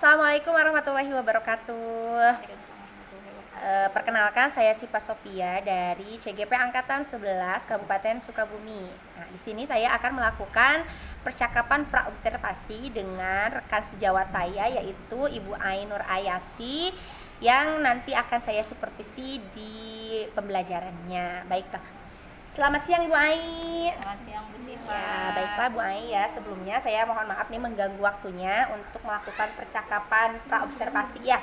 Assalamualaikum warahmatullahi wabarakatuh. Perkenalkan, saya Sipa Sophia dari CGP Angkatan 11 Kabupaten Sukabumi. Nah, di sini saya akan melakukan percakapan praobservasi dengan rekan sejawat saya, yaitu Ibu Ainur Ayati, yang nanti akan saya supervisi di pembelajarannya. Baiklah. Selamat siang Ibu Ai. Selamat siang Bu Siva. Ya, baiklah Bu Ai ya. Sebelumnya saya mohon maaf nih mengganggu waktunya untuk melakukan percakapan praobservasi ya.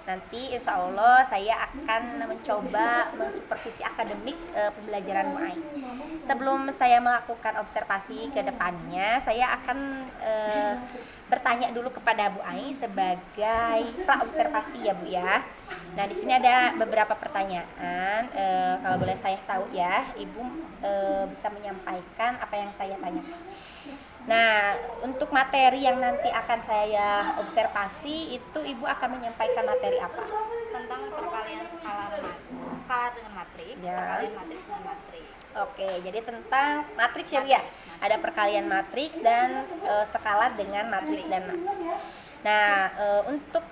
Nanti insya Allah saya akan mencoba mensupervisi akademik pembelajaran Bu Ai. Sebelum saya melakukan observasi ke depannya, saya akan bertanya dulu kepada Bu Ai sebagai praobservasi ya Bu ya. Nah, di sini ada beberapa pertanyaan. Kalau boleh saya tahu ya, Ibu bisa menyampaikan apa yang saya tanyakan. Nah, untuk materi yang nanti akan saya observasi itu Ibu akan menyampaikan materi apa? Tentang perkalian skala dengan matriks, Ya. perkalian matriks dengan matriks. Oke, jadi tentang matriks ya Bu ya. Ada perkalian matriks dan skala dengan matriks dan matriks. Nah, untuk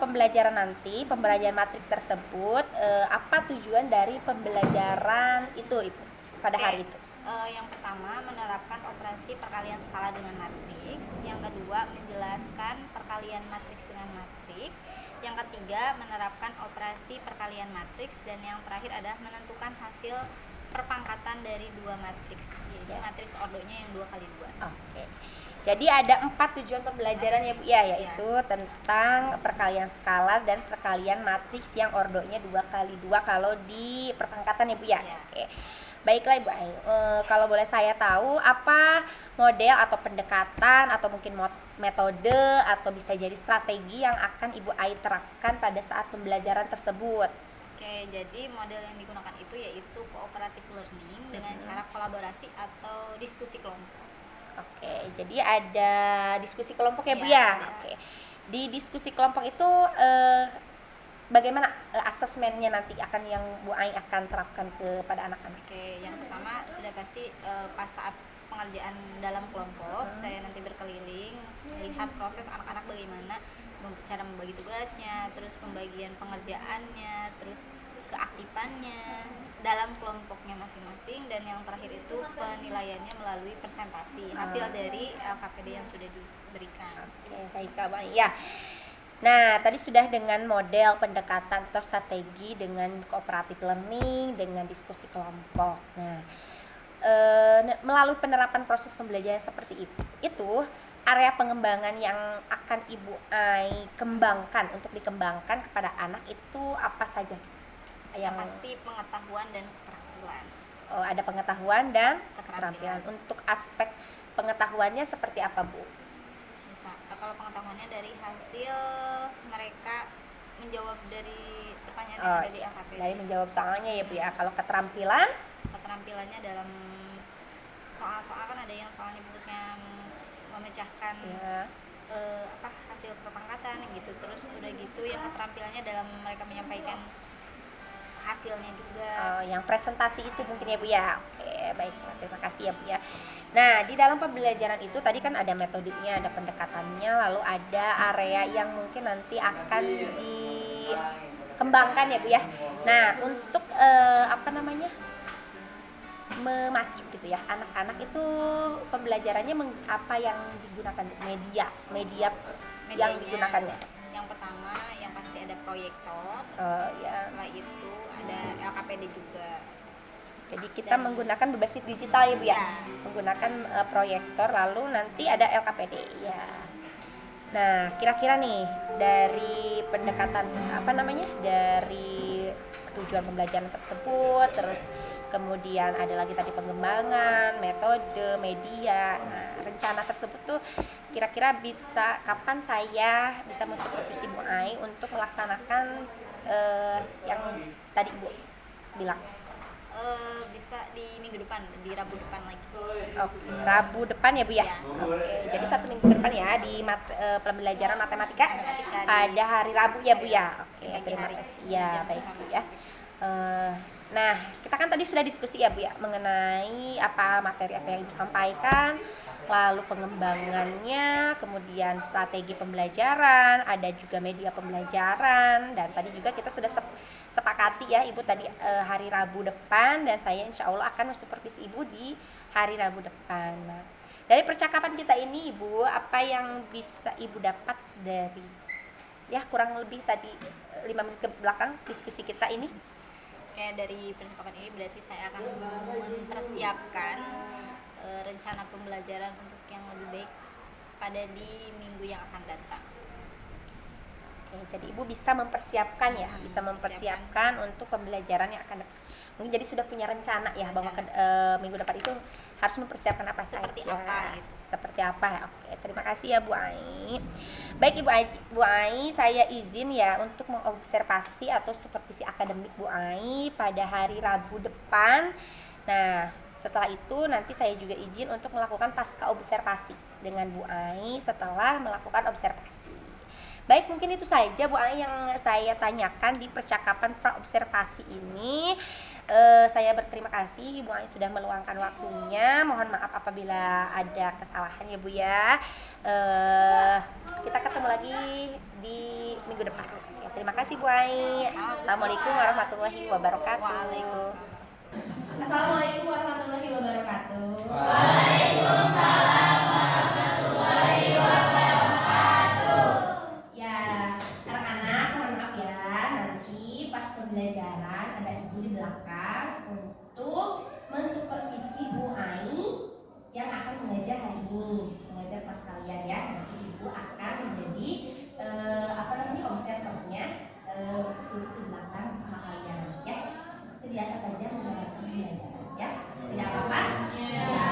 pembelajaran nanti, pembelajaran matriks tersebut, apa tujuan dari pembelajaran itu Ibu pada hari itu? Yang pertama, menerapkan operasi perkalian skala dengan matriks. Yang kedua, menjelaskan perkalian matriks dengan matriks. Yang ketiga, menerapkan operasi perkalian matriks. Dan yang terakhir adalah menentukan hasil perpangkatan dari dua matriks. Jadi matriks ordonya yang 2x2. Oke. Jadi ada 4 tujuan pembelajaran ya Bu ya, yaitu tentang perkalian skala dan perkalian matriks yang ordonya 2x2 kalau di perpangkatan ya Bu ya. Oke. Baiklah Ibu Ai, kalau boleh saya tahu apa model atau pendekatan atau mungkin metode atau bisa jadi strategi yang akan Ibu Ai terapkan pada saat pembelajaran tersebut? Oke, jadi model yang digunakan itu yaitu cooperative learning dengan cara kolaborasi atau diskusi kelompok. Oke, jadi ada diskusi kelompok ya Bu Ya, ya. ada. Oke. Di diskusi kelompok itu bagaimana asesmennya nanti akan yang Bu Ai akan terapkan kepada anak-anak? Oke, yang pertama sudah pasti pas saat pengerjaan dalam kelompok, saya nanti berkeliling melihat proses anak-anak bagaimana cara membagi tugasnya, terus pembagian pengerjaannya, terus keaktifannya dalam kelompoknya masing-masing, dan yang terakhir itu penilaiannya melalui presentasi hasil dari LKPD yang sudah diberikan. Oke, baik Kak Ai. Ya. Nah, tadi sudah dengan model pendekatan atau strategi dengan cooperative learning, dengan diskusi kelompok. Nah, melalui penerapan proses pembelajaran seperti itu area pengembangan yang akan Ibu Ai kembangkan untuk dikembangkan kepada anak itu apa saja? Yang pasti pengetahuan dan keterampilan. Ada pengetahuan dan Keterampilan. keterampilan. Untuk aspek pengetahuannya seperti apa Bu? Kalau pengetahuannya dari hasil mereka menjawab dari pertanyaan yang ada di LKPD. Dari menjawab soalnya ya Bu ya. Kalau keterampilan? Keterampilannya dalam soal-soal kan ada yang soalnya bentuknya memecahkan Ya. hasil perpangkatan gitu. Terus udah gitu yang keterampilannya dalam mereka menyampaikan hasilnya juga. Yang presentasi itu mungkin ya Bu ya. Oke, baik. Terima kasih ya Bu ya. Nah, di dalam pembelajaran itu tadi kan ada metodiknya, ada pendekatannya, lalu ada area yang mungkin nanti akan dikembangkan ya Bu ya. Nah, untuk memacu gitu ya anak-anak itu pembelajarannya apa yang digunakan media yang Medianya, digunakannya. yang pertama yang pasti ada proyektor. Ya. Setelah itu ada LKPD juga. Jadi kita menggunakan berbasis digital ya Bu ya. Ya. Menggunakan proyektor, lalu nanti ada LKPD ya. Nah, kira-kira nih dari pendekatan dari tujuan pembelajaran tersebut, terus kemudian ada lagi tadi pengembangan, metode, media. Nah, rencana tersebut tuh kira-kira bisa kapan saya bisa mensupervisi Bu Ai untuk melaksanakan yang tadi Bu bilang? Bisa di minggu depan, di Rabu depan lagi. Oke, Rabu depan ya Bu ya. Ya. Oke, jadi 1 minggu depan ya di pembelajaran matematika pada hari Rabu ya Bu ya. Oke, Pagi terima hari. kasih ya. Jam Baik pertama. Bu ya. Nah, kita kan tadi sudah diskusi ya Bu ya mengenai apa materi apa yang Ibu sampaikan, lalu pengembangannya, kemudian strategi pembelajaran, ada juga media pembelajaran, dan tadi juga kita sudah sepakati ya Ibu tadi hari Rabu depan, dan saya insya Allah akan mensupervisi Ibu di hari Rabu depan. Nah, dari percakapan kita ini Ibu, apa yang bisa Ibu dapat dari ya kurang lebih tadi 5 menit ke belakang diskusi kita ini? Kayak dari percakapan ini berarti saya akan mempersiapkan rencana pembelajaran untuk yang lebih baik pada di minggu yang akan datang. Oke, jadi Ibu bisa mempersiapkan ya, bisa mempersiapkan untuk pembelajaran yang akan datang. Mungkin jadi sudah punya rencana ya bahwa minggu depan itu harus mempersiapkan apa Seperti saja. apa gitu. Seperti apa ya. Oke, terima kasih ya Bu Ai. Baik Bu Ai, saya izin ya untuk mengobservasi atau supervisi akademik Bu Ai pada hari Rabu depan. Nah, setelah itu nanti saya juga izin untuk melakukan pasca observasi dengan Bu Ai setelah melakukan observasi. Baik, mungkin itu saja Bu Ai yang saya tanyakan di percakapan praobservasi ini. Saya berterima kasih Bu Ai sudah meluangkan waktunya. Mohon maaf apabila ada kesalahan ya Bu ya. Kita ketemu lagi di minggu depan. Ya, terima kasih Bu Ai. Assalamualaikum warahmatullahi wabarakatuh. Waalaikumsalam. Assalamualaikum warahmatullahi wabarakatuh. Ya, anak-anak mohon maaf ya, nanti pas pembelajaran ada ibu di belakang untuk mensupervisi Bu Ai yang akan mengajar hari ini, mengajar pas kalian ya. Nanti ibu akan menjadi observernya, duduk di belakang bersama kalian ya. Seperti biasa saja menjalankan pembelajaran ya. Tidak apa-apa? Ya.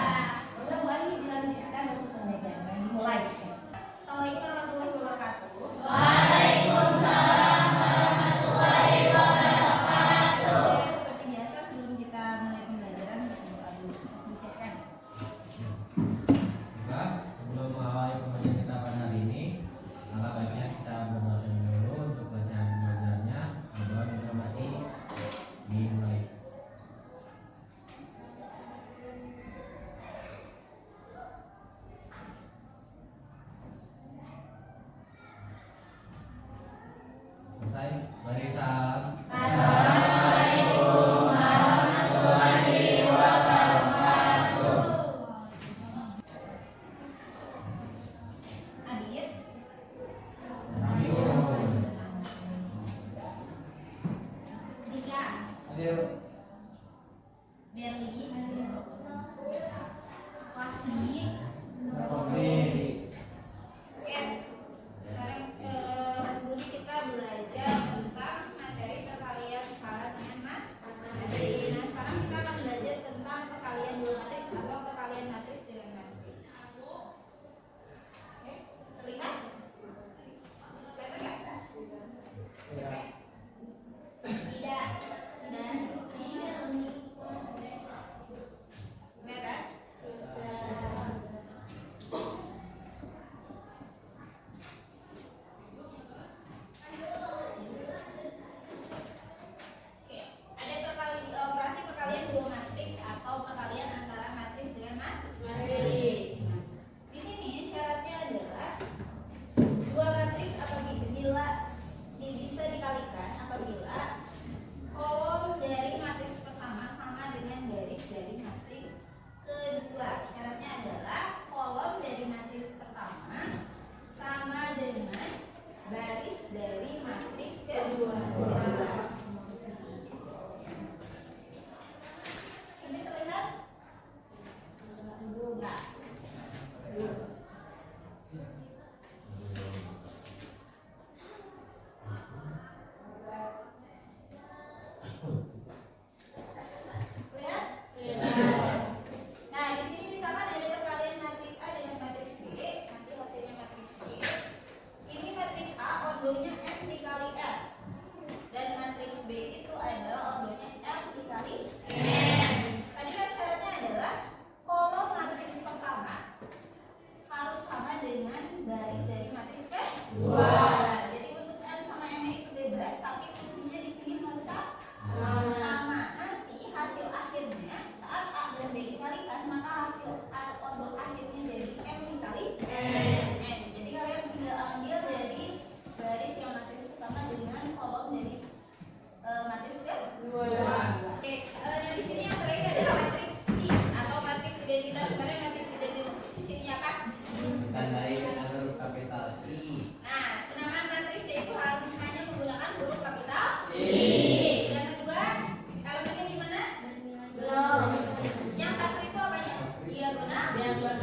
Diagonal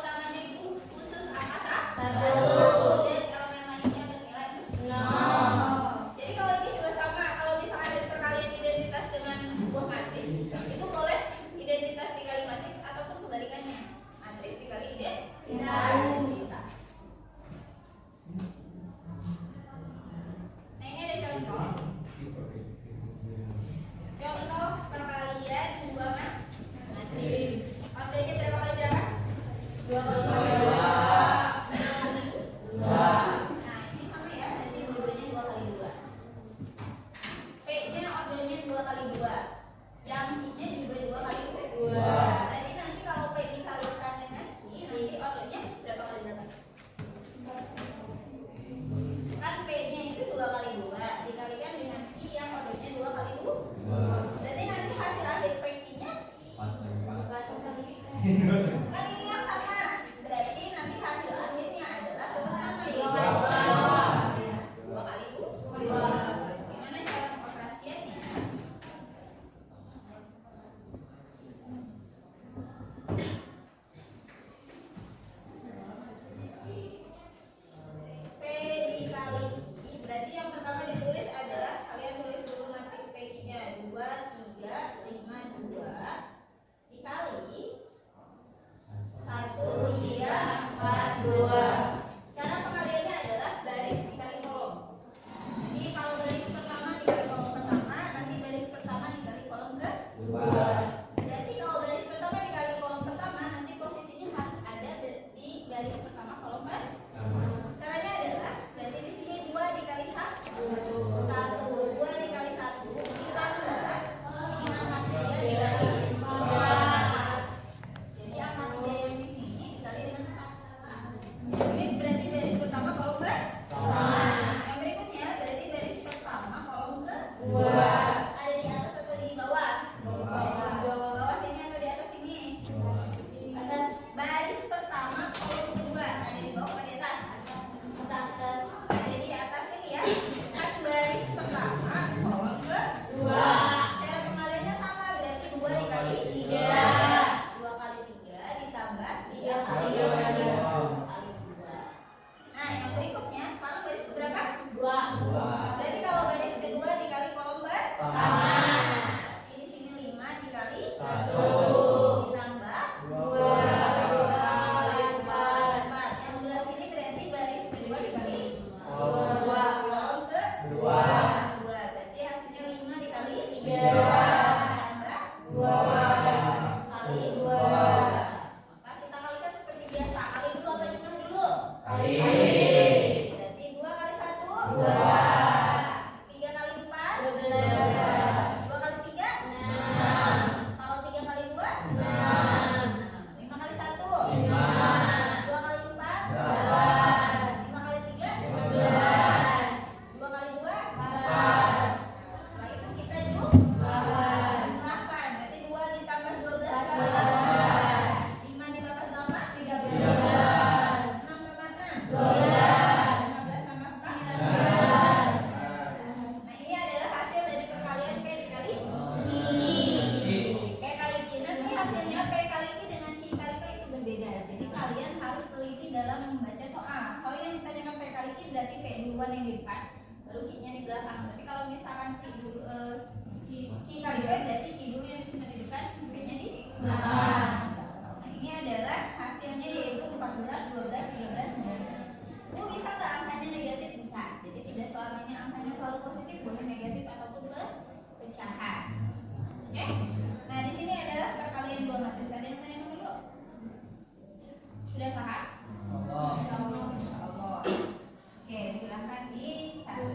utamanya itu khusus angka 1. Dan elemen lainnya bernilai 0. Jadi kalau ini juga sama, kalau misalnya ada perkalian identitas dengan sebuah matris, itu boleh identitas dikali matris ataupun kebalikannya, matris dikali identitas. Nah ini ada contoh. Contoh perkalian dua matris. Ordernya berapa kali berapa? 2 kali 2. Nah ini sama ya, berarti dua-duanya 2 kali 2. P-nya ordernya 2 kali 2. Yang I-nya juga 2 kali 2. Berarti nanti kalau P dikalikan dengan I, nanti ordernya berapa kali berapa? Kan P-nya itu 2 kali 2 dikalikan dengan I yang ordernya 2 kali 2. Berarti nanti hasil akhir PQ-nya kan ini yang sama. Berarti nanti hasil akhirnya adalah tetap sama ya. 2 kali 2. Gimana cara pengoperasiannya? P dikali I, berarti yang pertama ditulis adalah kalian tulis dulu matriks PQ-nya 2, 3, 5, 2 dikali 1, 3, 4, 2. Cara pengaliannya adalah baris dikali kolom. Jadi kalau baris pertama dikali kolom pertama, nanti baris pertama dikali kolom kedua. Berarti kalau baris pertama dikali kolom pertama, nanti posisinya harus ada di baris pertama kolom pertama. Caranya adalah berarti di sini 2 dikali 1, 2 dikali 1 ditambah ini angka 3 dikali 4. Jadi angka 3 yang di sini dikali dengan 4. Ini berarti baris pertama kolom pertama. Yang berikutnya berarti baris pertama kolom kedua. Ada di atas atau di bawah? Bawah sini atau di atas sini? Baris pertama kolom kedua ada di bawah atau di atas? Ada di atas ini ya. Kan baris pertama kolom kedua. Cara pengaliannya sama, berarti 2 dikali 3. 2 kali 3 ditambah 3 kali 2. Nah yang berikutnya sekarang baris berapa? 2. Berarti kalau baris kedua dikali kolom pertama, berarti di sini 5 dikali 1 ditambah 2 kali 4. Yang belah sini berarti baris kedua dikali 2 kolom kedua. Berarti hasilnya 5 dikali 3 ditambah 2 kali 2. Maka kita kalikan seperti biasa. Kali dulu apa jumlah dulu? Kali. Berarti 2 kali 1 2. 3 kali 4 12. 2 kali 3 6. Kalau 3 kali 2 6. 5 kali 1 5. 2 kali 4 8. 5 kali 3 15. 2 kali 2 4. Setelah itu kita jumlah 8. Berarti 2 ditambah 12 14. 5 ditambah 8 13. 6 tambah 6 12. 15 tambah 4 19. Nah ini adalah hasil dari perkalian P dikali I. P kali Q. Nanti hasilnya P kali Q dengan Q kali P itu berbeda. Jadi kalian harus teliti dalam membaca soal. Kalau yang ditanyakan P kali Q berarti P duluan yang di depan, baru Q-nya di belakang. Tapi kalau misalkan Q kali P berarti Q dulu yang di depan, P-nya di belakang. Nah ini adalah hasilnya yaitu 14, 12, 13, 9. Bisa nggak angkanya negatif? Bisa. Jadi tidak selamanya angkanya selalu positif, boleh negatif ataupun pecahan. Oke? Nah di sini adalah perkalian dua matris. Ada yang tanya dulu? Sudah paham? Insya Allah. Oke, silahkan dicari.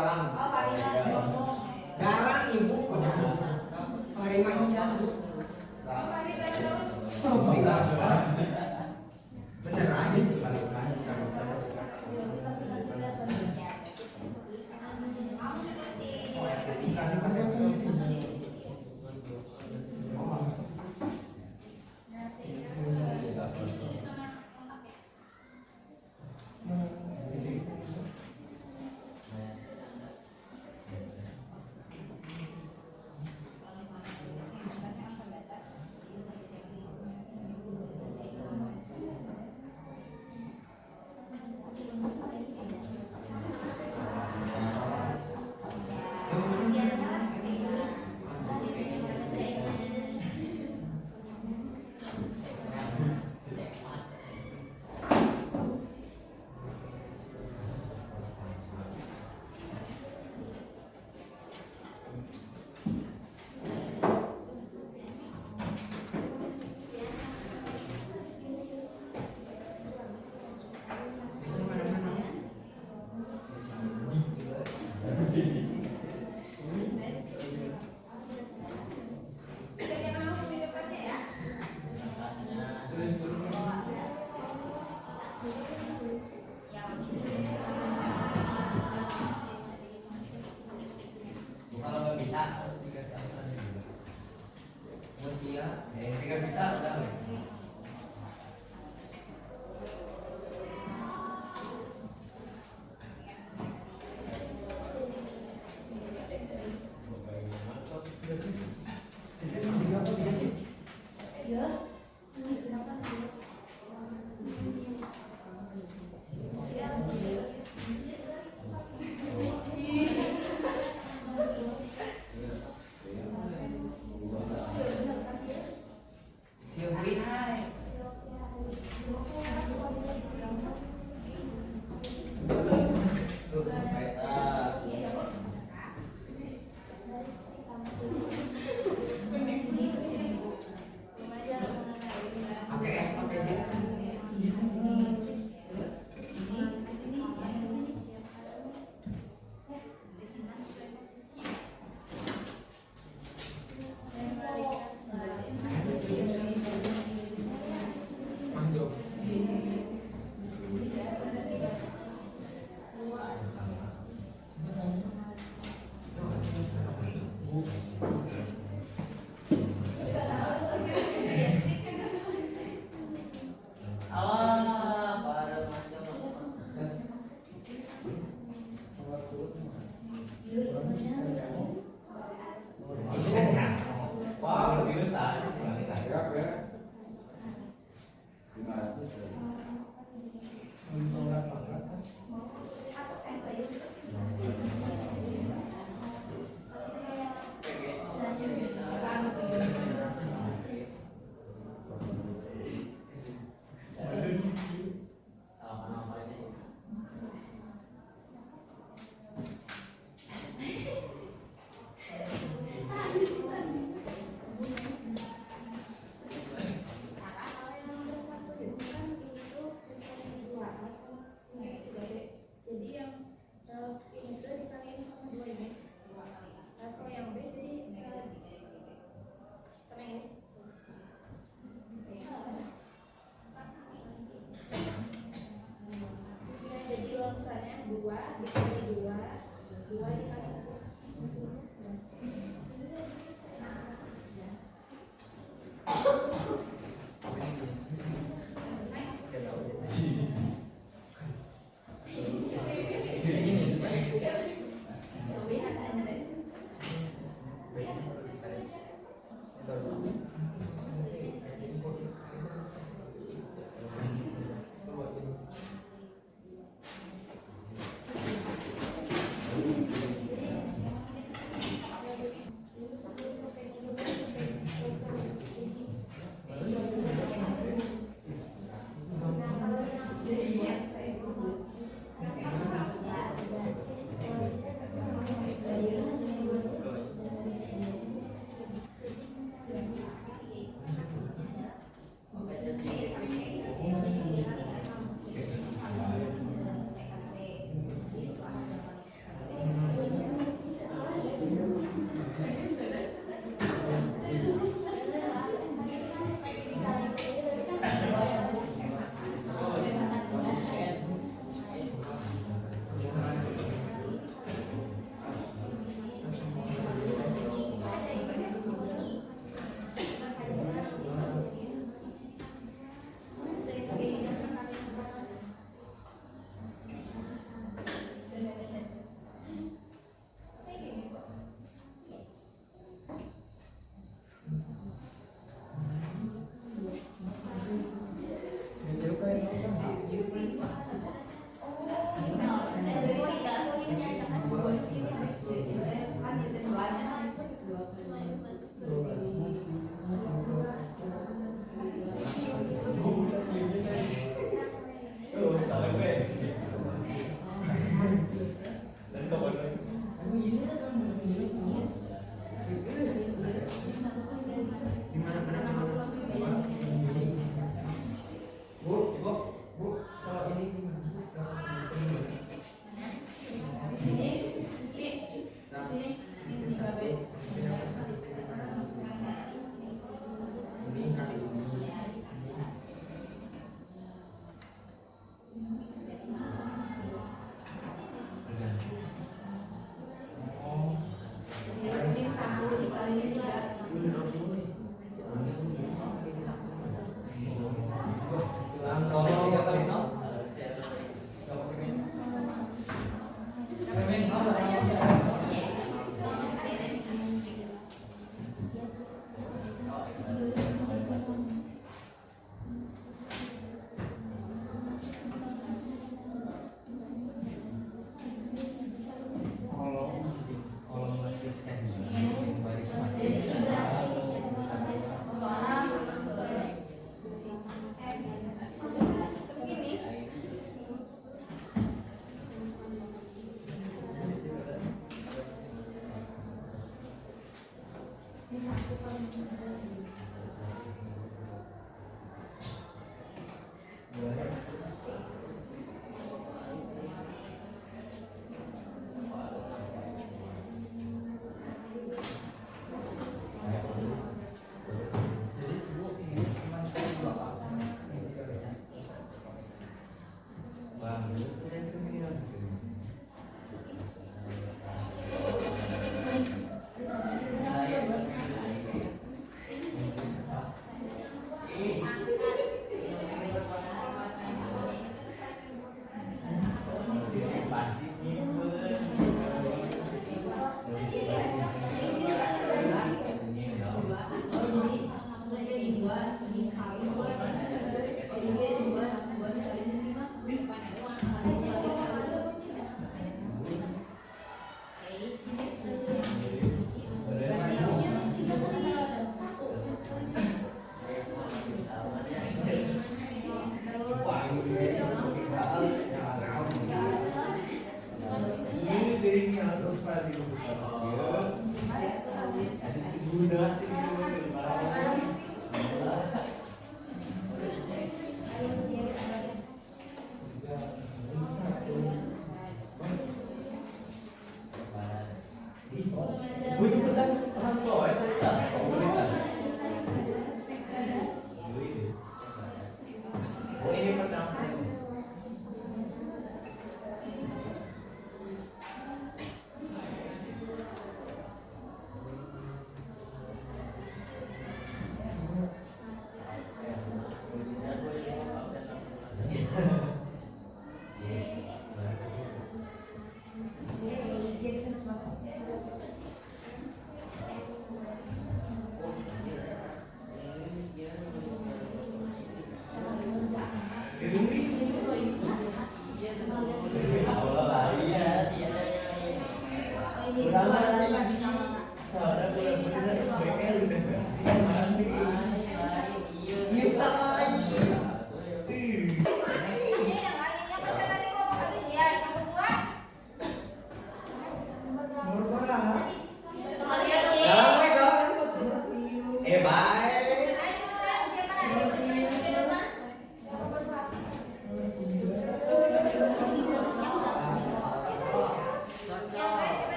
galang. Oh, Pariman sombong. Galang ibu. Pariman jatuh. Beneran itu Pariman.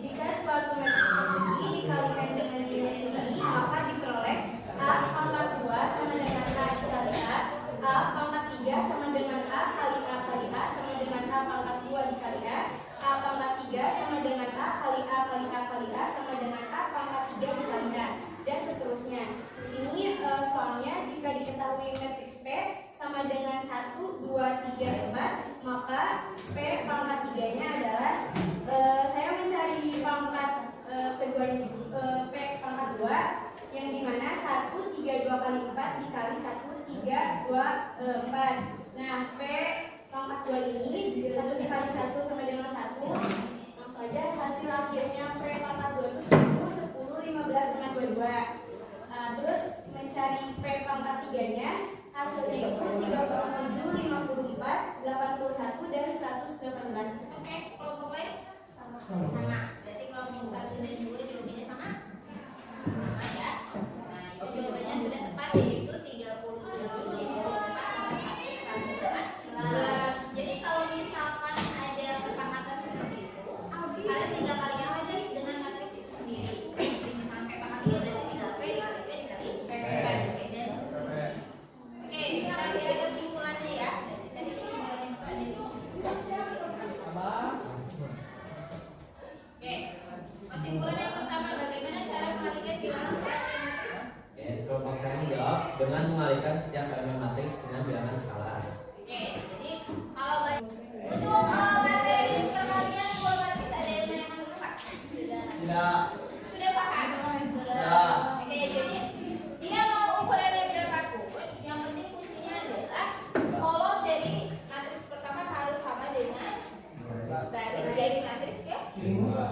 Jika suatu matriks persegi dikalikan dengan nilai sendiri, maka diperoleh A pangkat 2. Terus mencari P pangkat 3-nya, hasilnya itu 37, 54, 81, dan 118. Oke, kelompok lain? Sama. Berarti kelompok 1 dan 2 jawabannya sama? Sama ya. Nah, itu jawabannya sudah tepat, yaitu 37, 54, 118. Jadi kalau misalkan ada kepangkatan seperti itu, kalian tinggal kalikan aja dengan matriks itu sendiri. Jadi misalkan P pangkat 3 berarti tinggal P dikali P dikali P. Oke, dan oke, kita lihat kesimpulannya ya. Berarti tadi kesimpulannya itu ada di sini. Oke, kesimpulan yang pertama, bagaimana cara mengalihkan bilangan skala dan matriks? Oke, kelompok saya menjawab dengan mengalihkan setiap elemen matriks dengan bilangan skala. Oke, jadi kalau untuk materi perkalian dua matriks ada yang dulu Pak? Tidak. Sudah paham? Sudah. Oke, jadi dia mau ukurannya berapapun, yang penting kuncinya adalah kolom dari matriks pertama harus sama dengan baris dari matriks kedua.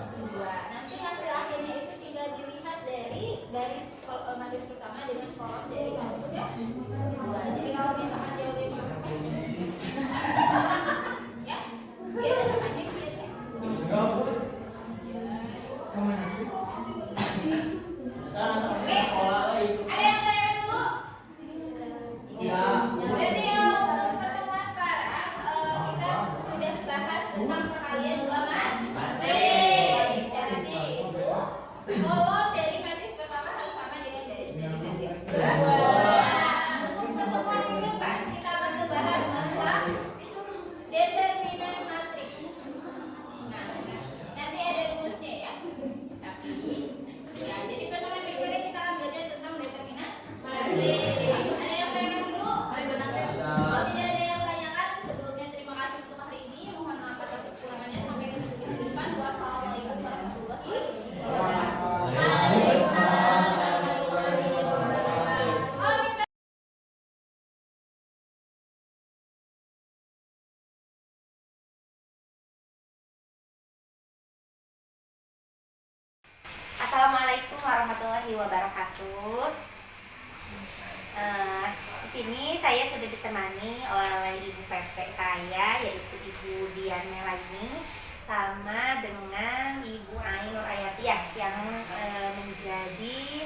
Nanti hasil akhirnya itu tinggal dilihat dari baris matriks pertama dengan kolom dari matriks kedua. Jadi kalau misalkan jawabannya ya, dia udah sama aja gitu ya. Oke, ada yang tanya dulu? Ya. Berarti untuk pertemuan sekarang kita sudah bahas tentang perkalian dua matriks. Syaratnya itu kolom dari matriks pertama harus sama dengan baris dari matriks kedua. Untuk pertemuan minggu depan kita akan membahas tentang determinan matriks. Nah, nanti ada rumusnya ya. Tapi ya, jadi pertemuan minggu ini kita akan belajar tentang determinan matriks. Ada yang pengen dulu? Kalau tidak ada yang tanyakan, sebelumnya terima kasih untuk hari ini. Mohon maaf atas kekurangannya. Sampai ketemu minggu depan. Wassalamualaikum warahmatullahi wabarakatuh. Waalaikumsalam warahmatullahi wabarakatuh. Oh, minta Assalamualaikum warahmatullahi wabarakatuh. Di sini saya sudah ditemani oleh Ibu Pepe saya, yaitu Ibu Dian Melani, sama dengan Ibu Ain Nurayatiyah yang menjadi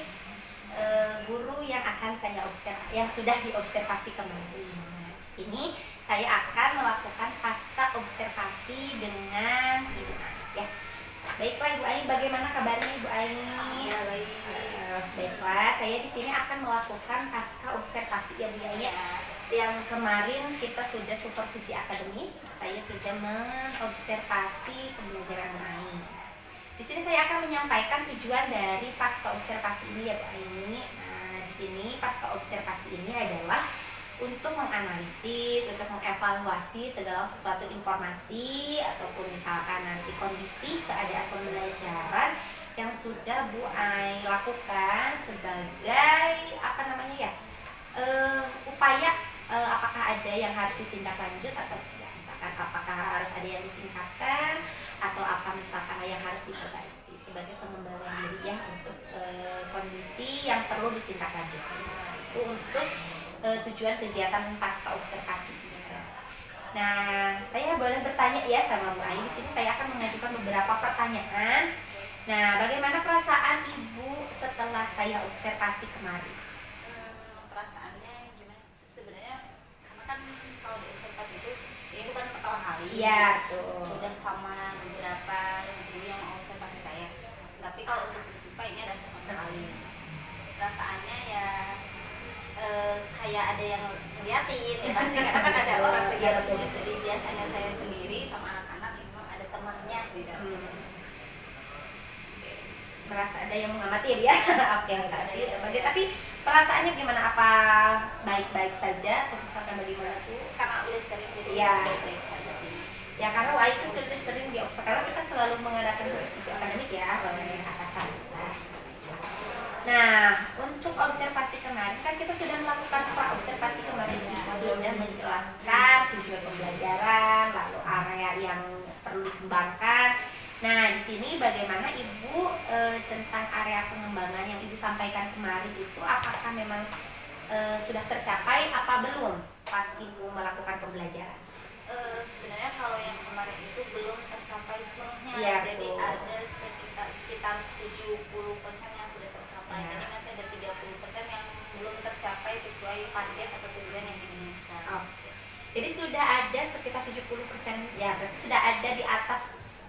guru yang akan saya yang sudah diobservasi kembali. Nah, di sini saya akan melakukan pasca observasi dengan Ibu Ain. Ya. Baiklah Ibu Ain, bagaimana kabarnya Ibu Ain? Ya, baik. Baiklah, saya di sini akan melakukan pasca observasi ya Bu ya. Yang kemarin kita sudah supervisi akademik, saya sudah mengobservasi pembelajaran Bu Ain. Di sini saya akan menyampaikan tujuan dari pasca observasi ini ya Bu Ain. Nah, di sini pasca observasi ini adalah untuk menganalisis, untuk mengevaluasi segala sesuatu informasi ataupun misalkan nanti kondisi keadaan pembelajaran yang sudah Bu Ai lakukan sebagai upaya apakah ada yang harus ditindaklanjut atau tidak, misalkan apakah harus ada yang ditingkatkan atau apa misalkan yang harus diperbaiki sebagai pengembalian diri ya untuk kondisi yang perlu ditindaklanjuti. Nah, itu untuk tujuan kegiatan pasca observasi. Nah, saya boleh bertanya ya sama Bu Ai. Di sini saya akan mengajukan beberapa pertanyaan. Nah, bagaimana perasaan Ibu setelah saya observasi kemarin? Perasaannya gimana? Sebenarnya karena kan kalau diobservasi itu ini bukan pertama kali. Iya, tuh. Sudah sama beberapa guru yang mengobservasi saya. Tapi kalau untuk FISIPA ini adalah pertama kali. Perasaannya ya kayak ada yang ngeliatin ya pasti karena kan ada orang di dalamnya. Jadi biasanya saya sendiri sama anak-anak ini memang ada temannya di dalam. Merasa ada yang mengamati ya? Oke, tapi perasaannya gimana? Apa baik-baik saja atau misalkan bagaimana tuh? Karena udah sering jadi Ya. baik-baik saja sih. Ya karena WA itu sudah sering diobservasi karena kita selalu mengadakan supervisi akademik ya oleh atasan. Nah, untuk observasi kemarin kan kita sudah melakukan pra-observasi kemarin, sudah menjelaskan tujuan pembelajaran, lalu area yang perlu dikembangkan. Nah, di sini bagaimana Ibu tentang area pengembangan yang Ibu sampaikan kemarin itu apakah memang sudah tercapai apa belum pas Ibu melakukan pembelajaran? Sebenarnya kalau yang kemarin itu belum tercapai sepenuhnya, Iya, jadi betul. ada sekitar 70% yang sudah tercapai, Ya. jadi masih ada 30% yang belum tercapai sesuai target atau tujuan yang diinginkan. Oke. Jadi sudah ada sekitar 70% ya, berarti sudah ada di atas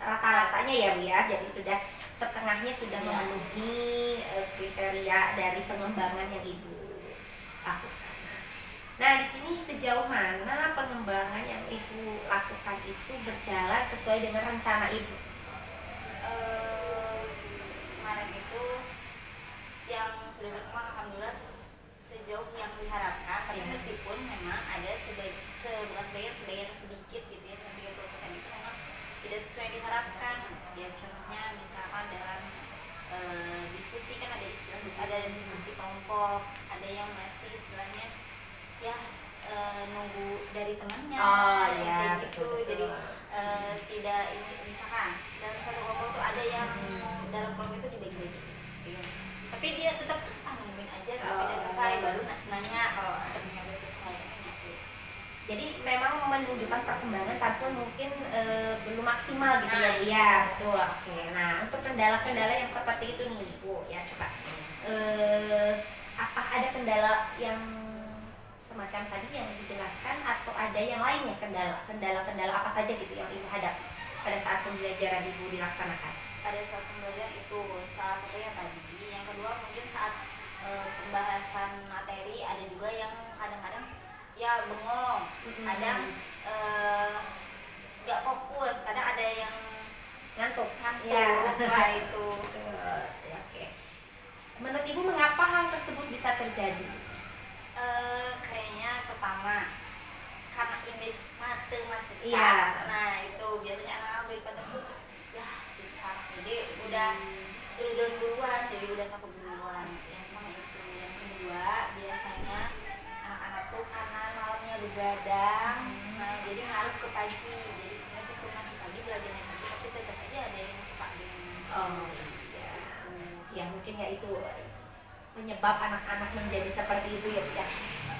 rata-ratanya ya Bu ya. Jadi sudah setengahnya sudah Iya. memenuhi kriteria dari pengembangan yang Ibu lakukan. Nah, di sini sejauh mana pengembangan yang Ibu lakukan itu berjalan sesuai dengan rencana Ibu? Kemarin itu yang sudah berkembang alhamdulillah sejauh yang diharapkan, tapi Iya. meskipun memang ada sebagian sedikit gitu ya, 30% itu memang tidak sesuai yang diharapkan. Ya contohnya misalkan dalam diskusi kan ada diskusi kelompok, ada yang masih istilahnya ya nunggu dari temannya, Oh, yang ya, kayak gitu. betul-betul. Jadi tidak ini misalkan dalam satu kelompok tuh ada yang dalam kelompok itu dibagi-bagi gitu. Tapi dia tetap nungguin aja sampai dia selesai baru nanya kalau temennya udah selesai gitu. Jadi memang menunjukkan perkembangan tapi mungkin belum maksimal gitu ya Nah, Bu ya. Betul. Oke. Nah, untuk kendala-kendala yang seperti itu nih Bu ya, coba apa ada kendala yang semacam tadi yang dijelaskan atau ada yang lainnya kendala apa saja gitu yang Ibu hadapi pada saat pembelajaran Ibu dilaksanakan? Pada saat pembelajaran itu salah satunya tadi, yang kedua mungkin saat pembahasan materi ada juga yang kadang-kadang ya bengong, kadang nggak fokus, kadang ada yang Ngantuk. ngantuk Ya. lah itu. Ya, oke. Menurut Ibu mengapa hal tersebut bisa terjadi? Kayaknya pertama karena image matematika. Iya. Nah itu biasanya anak-anak daripada ya susah, jadi udah duluan, jadi udah takut duluan. Yang pertama itu. Yang kedua biasanya anak-anak tuh karena malamnya begadang, nah jadi ngaruh ke pagi. Jadi meskipun masih pagi belajarnya pagi, tapi tetap aja ada yang suka dengan Oh iya. Ya mungkin ya itu penyebab anak-anak menjadi seperti itu ya Bu ya.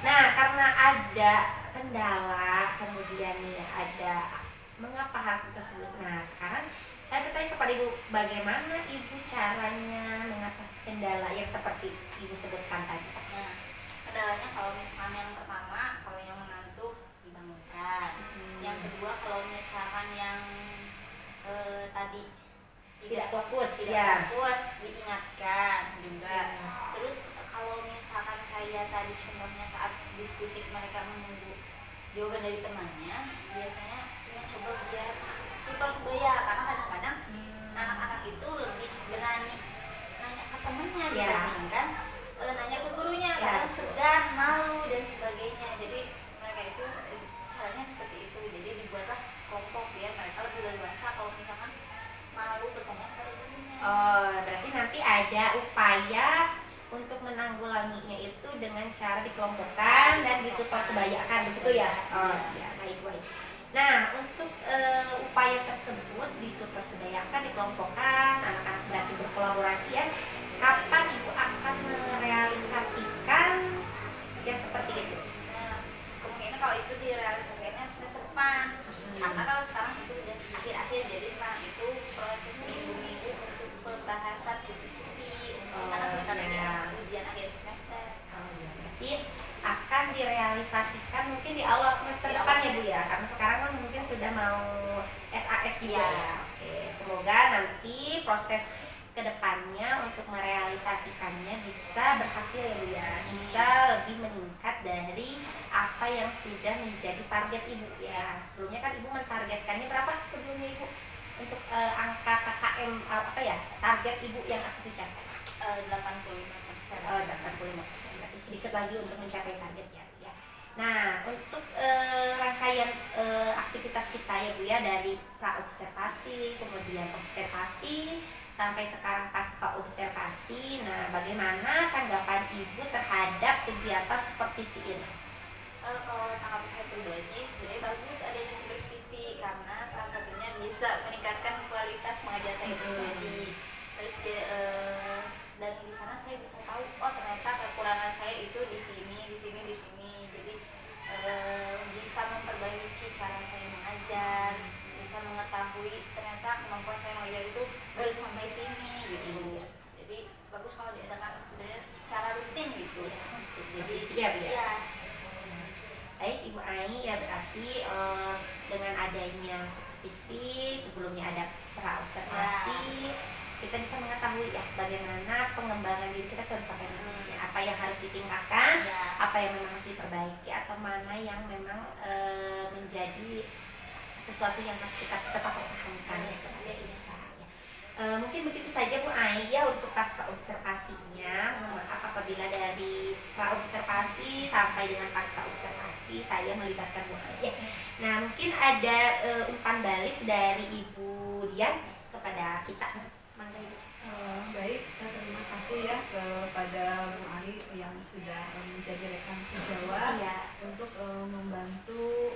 Nah, karena ada kendala kemudian nih ada mengapa hal tersebut. Nah, sekarang saya bertanya kepada Ibu, bagaimana Ibu caranya mengatasi kendala yang seperti Ibu sebutkan tadi? Nah, kendalanya kalau misalkan yang pertama, kalau yang mengantuk dibangunkan. Yang kedua, kalau misalkan yang tadi Tidak fokus, tidak ya. fokus diingatkan juga. Ya. Terus kalau misalkan kayak tadi contohnya saat diskusi mereka menunggu jawaban dari temannya, biasanya mencoba biar tutor sebaya, karena kadang-kadang anak-anak itu lebih berani nanya ke temannya Ya. dibandingkan nanya ke gurunya, Ya. kadang segan, malu dan sebagainya. Jadi mereka itu caranya seperti itu. Jadi dibuatlah kelompok biar mereka lebih leluasa kalau misalkan malu bertanya kepada gurunya. Oh, berarti nanti ada upaya untuk menanggulanginya itu dengan cara dikelompokkan dan ditutor sebayakan, begitu ya? Oh iya, baik. Nah, untuk upaya tersebut ditutor sebayakan, dikelompokkan, anak-anak berarti berkolaborasi ya. Kapan Ibu akan merealisasikan yang seperti itu? Nah, kemungkinan kalau itu direalisasikannya semester depan. Karena kalau sekarang itu udah akhir-akhir, jadi sekarang itu proses minggu-minggu untuk pembahasan kisi-kisi. Karena sebentar lagi ada ujian akhir semester. Berarti akan direalisasikan mungkin di awal semester Di depan awal ya Bu ya, karena sekarang kan mungkin sudah mau SAS juga Iya. ya. Oke, semoga nanti proses kedepannya untuk merealisasikannya bisa berhasil ya Bu ya, bisa lebih meningkat dari apa yang sudah menjadi target Ibu ya. Sebelumnya kan Ibu mentargetkannya berapa sebelumnya Ibu untuk angka KKM apa ya, target Ibu yang akan dicapai? 85%. 85%, berarti sedikit lagi untuk mencapai target ya Bu ya. Nah, untuk rangkaian aktivitas kita ya Bu ya, dari pra-observasi, kemudian observasi, sampai sekarang pasca observasi. Nah, bagaimana tanggapan Ibu terhadap kegiatan supervisi ini? Kalau tanggapan saya pribadi sebenarnya bagus adanya supervisi karena salah satunya bisa meningkatkan kualitas mengajar saya pribadi. Terus dan di sana saya bisa tahu oh ternyata kekurangan saya itu di sini. Jadi bisa memperbaiki cara saya mengajar, bisa mengetahui ternyata kemampuan saya mengajar itu baru sampai sini gitu. Jadi bagus kalau diadakan sebenarnya secara rutin gitu. Jadi siap ya. Iya. Baik Ibu Ai, ya berarti dengan adanya supervisi, sebelumnya ada praobservasi, kita bisa mengetahui ya bagaimana pengembangan diri kita sudah sampai mana, apa yang harus ditingkatkan, apa yang memang harus diperbaiki, atau mana yang memang menjadi sesuatu yang harus kita tetap pertahankan ya kepada siswa. Mungkin begitu saja Bu Ai ya untuk pasca observasinya. Mohon maaf apabila dari praobservasi sampai dengan pasca observasi saya melibatkan Bu Ai ya. Nah mungkin ada umpan balik dari Ibu Dian kepada kita. Mangga Ibu. Baik, terima kasih ya kepada Bu Ai yang sudah menjadi rekan sejawat untuk membantu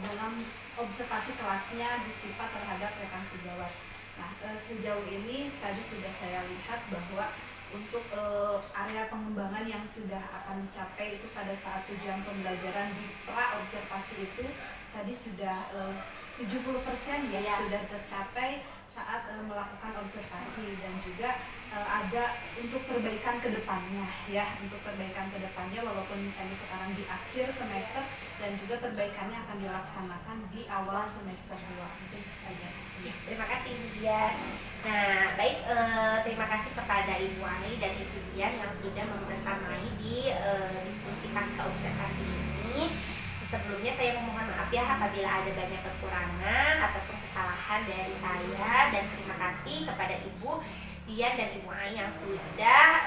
dalam observasi kelasnya bersifat terhadap rekan sejawat. Nah, sejauh ini tadi sudah saya lihat bahwa untuk area pengembangan yang sudah akan dicapai itu pada saat tujuan pembelajaran di pra-observasi itu tadi sudah 70% ya sudah tercapai saat melakukan observasi, dan juga ada untuk perbaikan ke depannya ya, untuk perbaikan ke depannya walaupun misalnya sekarang di akhir semester dan juga perbaikannya akan dilaksanakan di awal semester 2. Itu saja. Ya, terima kasih Ibu Dian. Nah, baik, terima kasih kepada Ibu Ai dan Ibu Dian yang sudah membersamai di diskusi pasca observasi ini. Sebelumnya saya memohon maaf ya apabila ada banyak kekurangan ataupun kesalahan dari saya, dan terima kasih kepada Ibu Dian dan Ibu Ai yang sudah